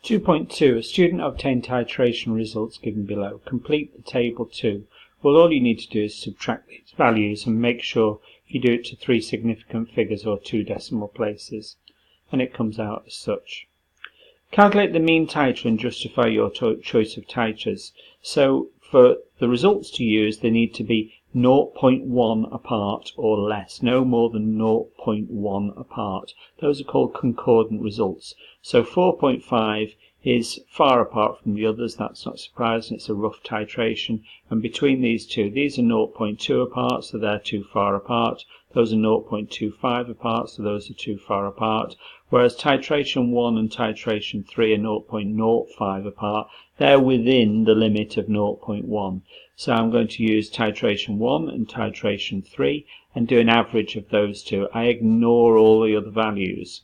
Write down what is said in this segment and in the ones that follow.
2.2. A student obtained titration results given below. Complete the table 2. Well, all you need to do is subtract these values and make sure you do it to 3 significant figures or 2 decimal places, and it comes out as such. Calculate the mean titer and justify your choice of titers. So for the results to use, they need to be 0.1 apart or less, no more than 0.1 apart. Those are called concordant results. So 4.5 is far apart from the others, that's not surprising, it's a rough titration, and between these two, these are 0.2 apart, so they're too far apart. Those are 0.25 apart, so those are too far apart. Whereas titration 1 and titration 3 are 0.05 apart, they're within the limit of 0.1. So I'm going to use titration 1 and titration 3 and do an average of those two. I ignore all the other values.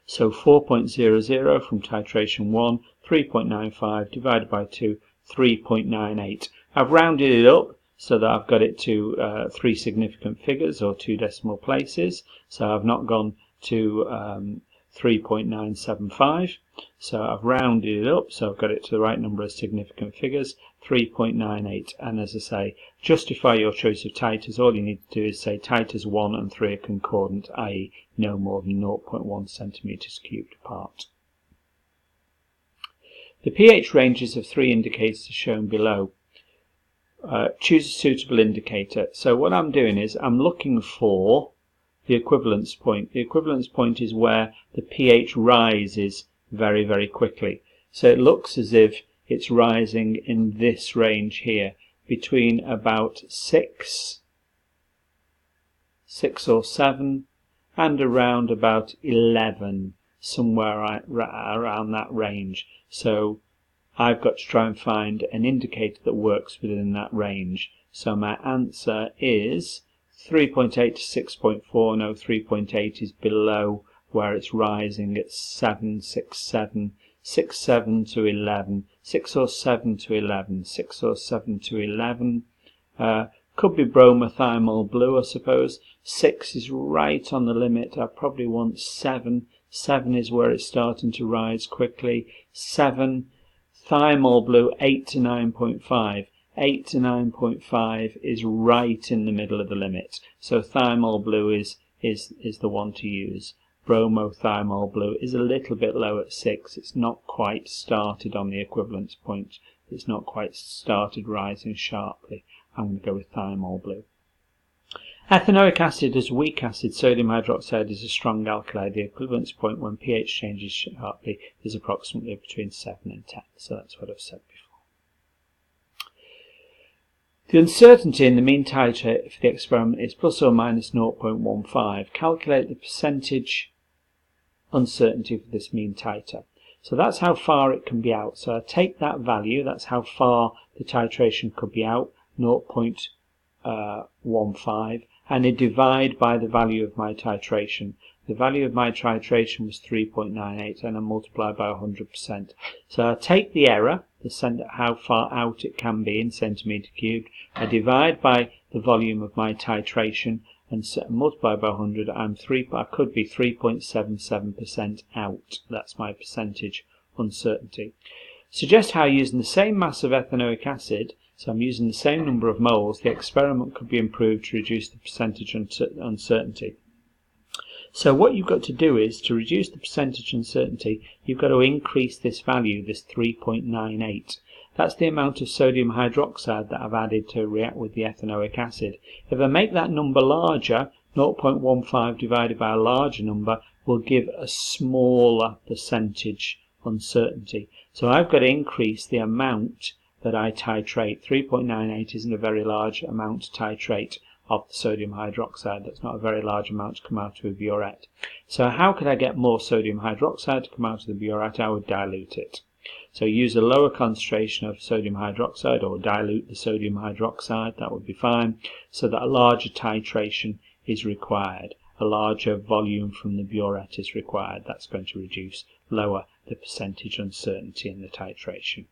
So 4.00 from titration 1, 3.95 divided by 2, 3.98. I've rounded it up so that I've got it to 3 significant figures or 2 decimal places. So I've not gone to 3.975. So I've rounded it up, so I've got it to the right number of significant figures, 3.98. And as I say, justify your choice of titers. All you need to do is say titers 1 and 3 are concordant, i.e. no more than 0.1 centimeters cubed apart. The pH ranges of 3 indicators are shown below. Choose a suitable indicator. So what I'm doing is I'm looking for the equivalence point. The equivalence point is where the pH rises very, very quickly. So it looks as if it's rising in this range here, between about 6 or 7, and around about 11, somewhere around that range. So I've got to try and find an indicator that works within that range. So my answer is 3.8 to 6.4. No, 3.8 is below where it's rising at 7, 6, 7, 6, 7 to 11, 6 or 7 to 11, 6 or 7 to 11. Could be bromothymol blue, I suppose. 6 is right on the limit. I probably want 7. 7 is where it's starting to rise quickly. 7. Thymol blue, 8 to 9.5. 8 to 9.5 is right in the middle of the limit. So thymol blue is the one to use. Bromothymol blue is a little bit low at 6. It's not quite started on the equivalence point. It's not quite started rising sharply. I'm going to go with thymol blue. Ethanoic acid is weak acid. Sodium hydroxide is a strong alkali. The equivalence point when pH changes sharply is approximately between 7 and 10. So that's what I've said before. The uncertainty in the mean titer for the experiment is plus or minus 0.15. Calculate the percentage uncertainty for this mean titer. So that's how far it can be out. So I take that value, that's how far the titration could be out, 0.15, and I divide by the value of my titration. The value of my titration was 3.98 and I multiply by 100%. So I take the error, how far out it can be in centimetre cubed, I divide by the volume of my titration and multiply by 100. I could be 3.77% out. That's my percentage uncertainty. Suggest how using the same mass of ethanoic acid, so I'm using the same number of moles, the experiment could be improved to reduce the percentage uncertainty. So what you've got to do is, to reduce the percentage uncertainty, you've got to increase this value, this 3.98. That's the amount of sodium hydroxide that I've added to react with the ethanoic acid. If I make that number larger, 0.15 divided by a larger number will give a smaller percentage uncertainty. So I've got to increase the amount that I titrate. 3.98 isn't a very large amount to titrate of the sodium hydroxide. That's not a very large amount to come out of a burette. So how could I get more sodium hydroxide to come out of the burette? I would dilute it. So use a lower concentration of sodium hydroxide or dilute the sodium hydroxide, that would be fine, so that a larger titration is required. A larger volume from the burette is required. That's going to lower the percentage uncertainty in the titration.